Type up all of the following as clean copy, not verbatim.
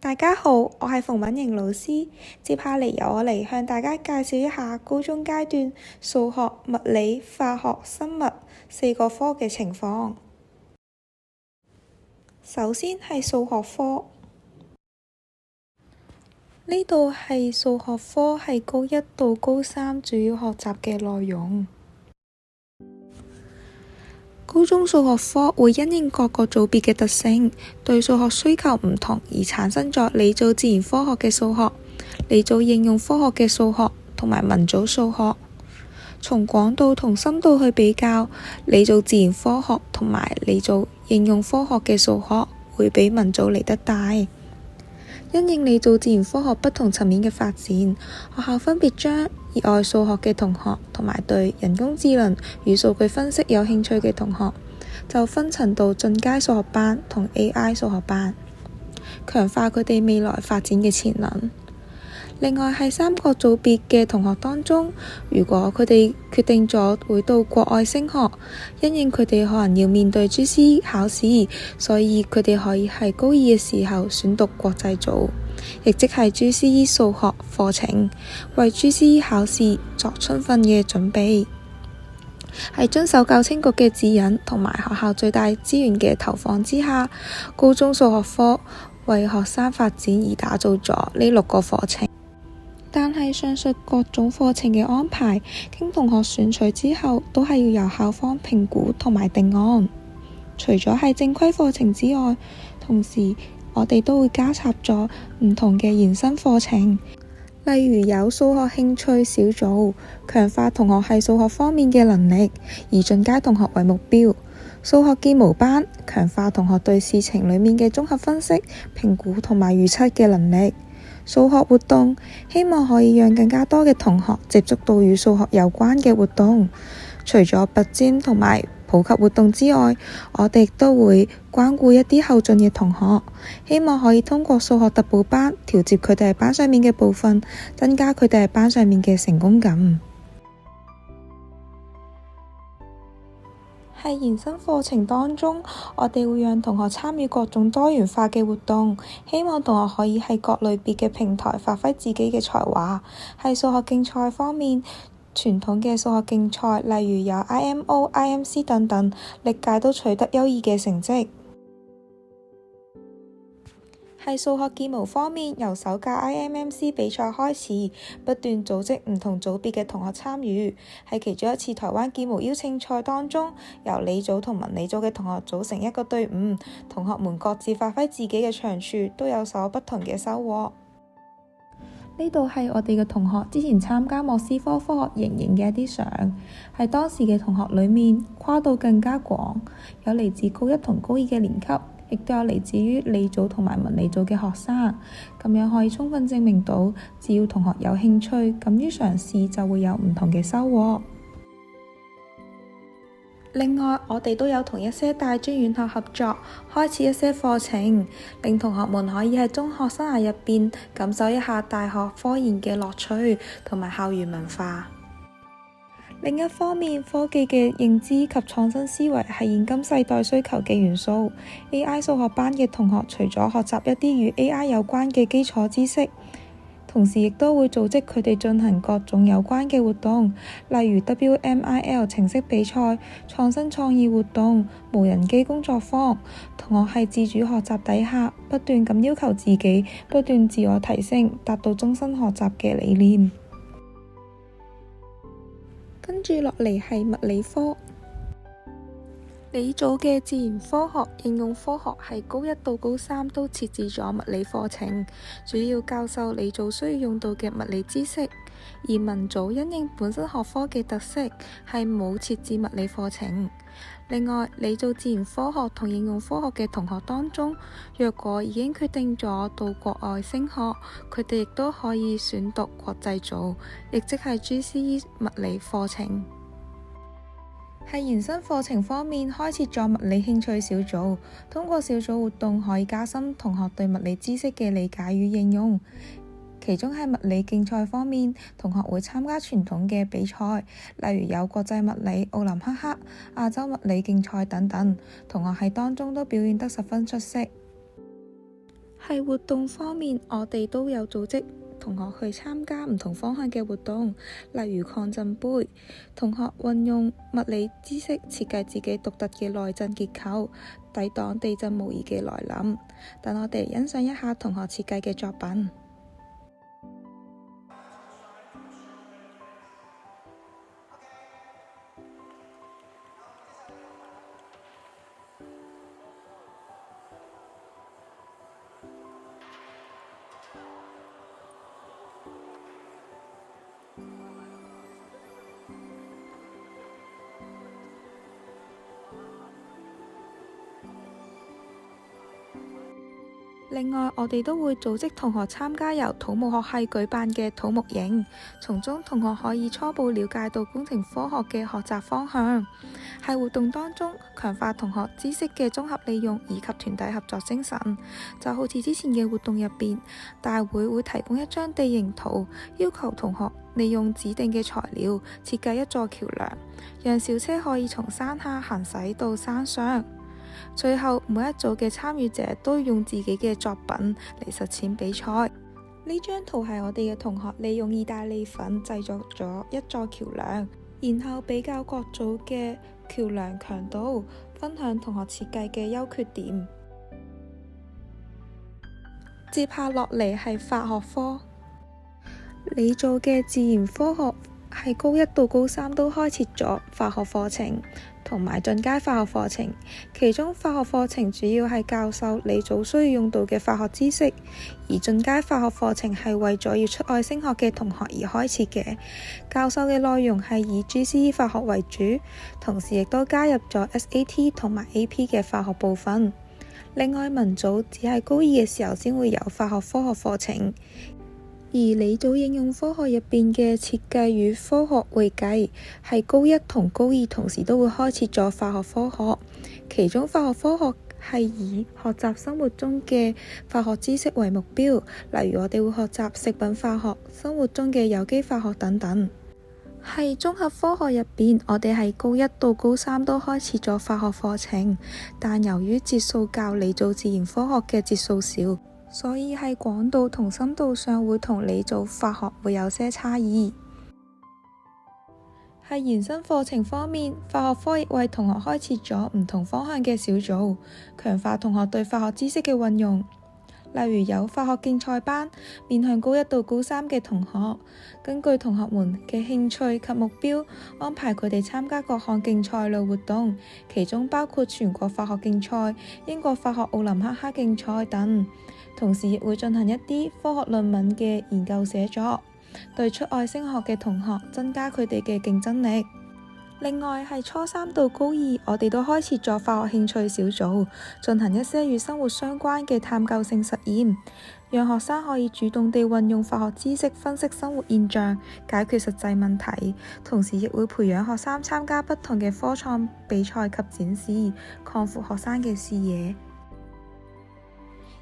大家好，我係馮敏瑩老師。接下嚟由我嚟向大家介紹一下高中階段數學、物理、化學、生物4個科嘅情況。首先係數學科，呢度係數學科係高1到高3主要學習嘅內容。高中數學科會因應各個組別嘅特性，對數學需求唔同而產生咗理組自然科學嘅數學、理組應用科學嘅數學同埋文組數學。從廣度同深度去比較，理組自然科學同埋理組應用科學嘅數學會比文組嚟得大。因應理組自然科學不同層面嘅發展，學校分別將熱愛數學嘅同學同埋對人工智能與數據分析有興趣嘅同學，就分層到進階數學班同 AI 數學班，強化佢哋未來發展嘅潛能。另外喺3個組別嘅同學當中，如果佢哋決定咗會到國外升學，因應佢哋可能要面對 GCE 考試，所以佢哋可以喺高2嘅時候選讀國際組，亦即係 GCE 數學課程，為 GCE 考試作充分嘅準備。喺遵守教青局嘅指引同埋學校最大資源嘅投放之下，高中數學科為學生發展而打造咗呢6個課程。但係上述各種課程嘅安排，經同學選取之後，都係要由校方評估同埋定案。除咗係正規課程之外，同時我哋都會加插咗唔同嘅延伸課程，例如有數學興趣小組，強化同學喺數學方面嘅能力，以進階同學為目標；數學建模班，強化同學對事情裡面嘅綜合分析、評估同埋預測嘅能力。數學活動，希望可以讓更加多嘅同學接觸到與數學有關嘅活動。除咗拔尖同埋普及活動之外，我哋都會關顧一啲後進嘅同學，希望可以通過數學特補班調節佢哋喺班上面嘅部分，增加佢哋喺班上面嘅成功感。喺延伸課程當中，我哋會讓同學參與各種多元化嘅活動，希望同學可以喺各類別嘅平台發揮自己嘅才華。喺數學競賽方面，傳統嘅數學競賽，例如有 IMO、IMC 等等，歷屆都取得優異嘅成績。喺數學建模方面，由首屆 IMMC 比賽開始，不斷組織唔同組別嘅同學參與。喺其中一次台灣建模邀請賽當中，由理組同文理組嘅同學組成一個隊伍，同學們各自發揮自己嘅長處，都有所不同嘅收穫。呢度係我哋嘅同學之前參加莫斯科科學營嘅一啲相，喺當時嘅同學裏面跨度更加廣，有嚟自高1同高2嘅年級，亦都有嚟自於理組同埋文理組嘅學生，咁樣可以充分證明到，只要同學有興趣，敢於嘗試，就會有唔同嘅收穫。另外，我哋都有同一些大專院校合作，開設一些課程，令同學們可以喺中學生涯入邊感受一下大學科研嘅樂趣同埋校園文化。另一方面，科技嘅認知及創新思維係現今世代需求嘅元素。AI 數學班嘅同學除咗學習一啲與 AI 有關嘅基礎知識，同時亦都會組織佢哋進行各種有關嘅活動，例如 WMIL 程式比賽、創新創意活動、無人機工作坊。同學喺自主學習底下，不斷咁要求自己，不斷自我提升，達到終身學習嘅理念。跟住落嚟係物理科。理組嘅自然科學、應用科學係高1到高3都設置咗物理課程，主要教授理組需要用到嘅物理知識。而文組因應本身學科嘅特色，係冇設置物理課程。另外，理組自然科學同應用科學嘅同學當中，若果已經決定咗到國外升學，佢哋亦都可以選讀國際組，亦即係 GCE 物理課程。喺延伸課程方面，開設咗物理興趣小組，通過小組活動可以加深同學對物理知識嘅理解與應用。其中喺物理競賽方面，同學會參加傳統嘅比賽，例如有國際物理、奧林匹克、亞洲物理競賽等等，同學喺當中都表現得十分出色。喺活動方面，我哋都有組織同學去參加唔同方向嘅活動，例如抗震杯，同學運用物理知識設計自己獨特嘅內震結構，抵擋地震模擬嘅來臨。等我哋欣賞一下同學設計嘅作品。另外，我哋都會組織同學參加由土木學系舉辦嘅土木營，從中同學可以初步了解到工程科學嘅學習方向。喺活動當中，強化同學知識嘅綜合利用以及團體合作精神。就好似之前嘅活動入邊，大會提供一張地形圖，要求同學利用指定嘅材料設計一座橋樑，讓小車可以從山下行駛到山上。最後，每一組嘅參與者都用自己嘅作品嚟實踐比賽。呢張圖係我哋嘅同學利用意大利粉製作咗一座橋樑，然後比較各組嘅橋樑強度，分享同學設計嘅優缺點。接下落嚟係化學科，你做嘅自然科學係高一到高三都開設咗化學課程同埋進階化學課程，其中化學課程主要係教授你組需要用到嘅化學知識，而進階化學課程係為咗要出外升學嘅同學而開設嘅，教授嘅內容係以 GCE 化學為主，同時亦都加入咗 SAT 同埋 AP 嘅化學部分。另外，文組只係高二嘅時候先會有化學科學課程。而理組應用科學入邊嘅設計與科學會計係高一同高二同時都會開設咗化學科學，其中化學科學係以學習生活中嘅化學知識為目標，例如我哋會學習食品化學、生活中嘅有機化學等等。喺綜合科學入邊，我哋係高一到高三都開設咗化學課程，但由於節數較理組自然科學嘅節數少，所以喺廣度同深度上會同理組化學會有些差異。喺延伸課程方面，化學科亦為同學開設咗唔同方向嘅小組，強化同學對化學知識嘅運用。例如有化學競賽班，面向高一到高三嘅同學，根據同學們嘅興趣及目標，安排佢哋參加各項競賽類活動，其中包括全國化學競賽、英國化學奧林匹克競賽等。同時亦會進行一啲科學論文嘅研究寫作，對出外升學嘅同學增加佢哋嘅競爭力。另外係初三到高二，我哋都開設咗化學興趣小組，進行一些與生活相關嘅探究性實驗，讓學生可以主動地運用化學知識分析生活現象，解決實際問題。同時亦會培養學生參加不同嘅科創比賽及展示，擴闊學生嘅視野。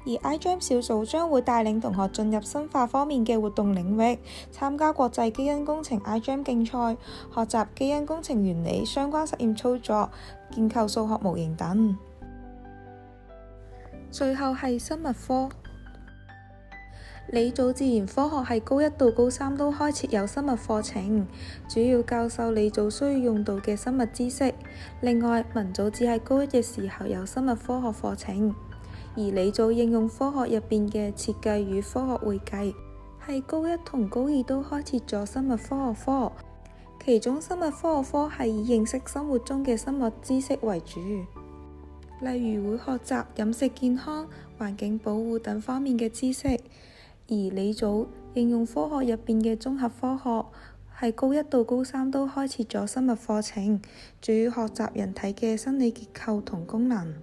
而 iGEM 小組將會帶領同學進入生化方面嘅活動領域，參加國際基因工程 iGEM 競賽，學習基因工程原理、相關實驗操作、建構數學模型等。最後係生物科，理組自然科學係高一到高三都開設有生物課程，主要教授理組需要用到嘅生物知識。另外，文組只係高一嘅時候有生物科學課程。而理組應用科學入邊嘅設計與科學會計係高一同高二都開設咗生物科學科，其中生物科學科係以認識生活中嘅生物知識為主，例如會學習飲食健康、環境保護等方面嘅知識。而理組應用科學入邊嘅綜合科學係高一到高三都開設咗生物課程，主要學習人體嘅生理結構同功能。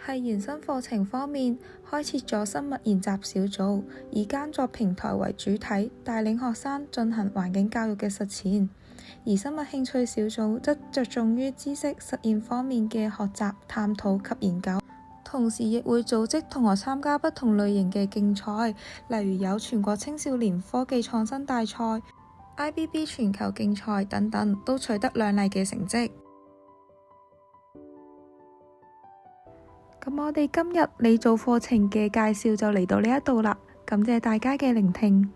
喺延伸課程方面，開設咗生物研習小組，以耕作平台為主體，帶領學生進行環境教育嘅實踐；而生物興趣小組則着重於知識實驗方面嘅學習、探討及研究，同時亦會組織同學參加不同類型嘅競賽，例如有全國青少年科技創新大賽、IBB 全球競賽等等，都取得亮麗嘅成績。咁我哋今日理組課程嘅介紹就嚟到呢一度啦，感謝大家嘅聆聽。